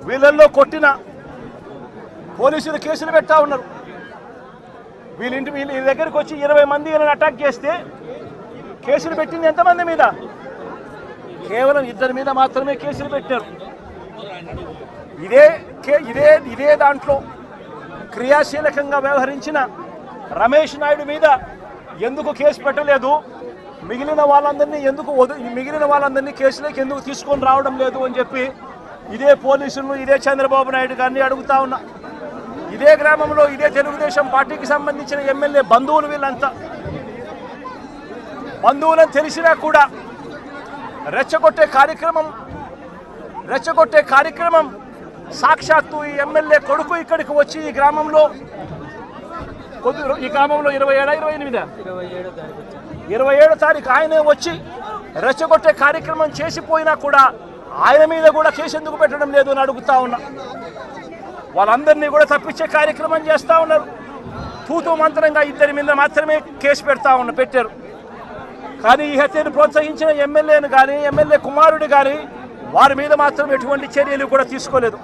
వీళ్ళల్లో కొట్టిన పోలీసులు కేసులు పెట్టా ఉన్నారు. వీళ్ళ దగ్గరికి వచ్చి 20 మంది వీళ్ళని అటాక్ చేస్తే కేసులు పెట్టింది ఎంతమంది మీద? కేవలం 2 మీద మాత్రమే కేసులు పెట్టారు. ఇదే దాంట్లో క్రియాశీలకంగా వ్యవహరించిన రమేష్ నాయుడు మీద ఎందుకు కేసు పెట్టలేదు, మిగిలిన వాళ్ళందరినీ కేసులోకి ఎందుకు తీసుకొని రావడం లేదు అని చెప్పి ఇదే పోలీసులను ఇదే చంద్రబాబు నాయుడు గారిని అడుగుతా ఉన్నా. ఇదే గ్రామంలో ఇదే తెలుగుదేశం పార్టీకి సంబంధించిన ఎమ్మెల్యే బంధువులు వీళ్ళంతా. బంధువులని తెలిసినా కూడా రెచ్చగొట్టే కార్యక్రమం సాక్షాత్తు ఈ ఎమ్మెల్యే కొడుకు ఇక్కడికి వచ్చి ఈ గ్రామంలో 27 తారీఖు ఆయనే వచ్చి రెచ్చగొట్టే కార్యక్రమం చేసిపోయినా కూడా ఆయన మీద కూడా కేసు ఎందుకు పెట్టడం లేదు అని అడుగుతా ఉన్నా. వాళ్ళందరినీ కూడా తప్పించే కార్యక్రమం చేస్తూ ఉన్నారు. తూతూ మంత్రంగా 2 మీద మాత్రమే కేసు పెట్టారు. కానీ ఈ హత్యను ప్రోత్సహించిన ఎమ్మెల్యేను కానీ ఎమ్మెల్యే కుమారుడు కానీ వారి మీద మాత్రం ఎటువంటి చర్యలు కూడా తీసుకోలేదు.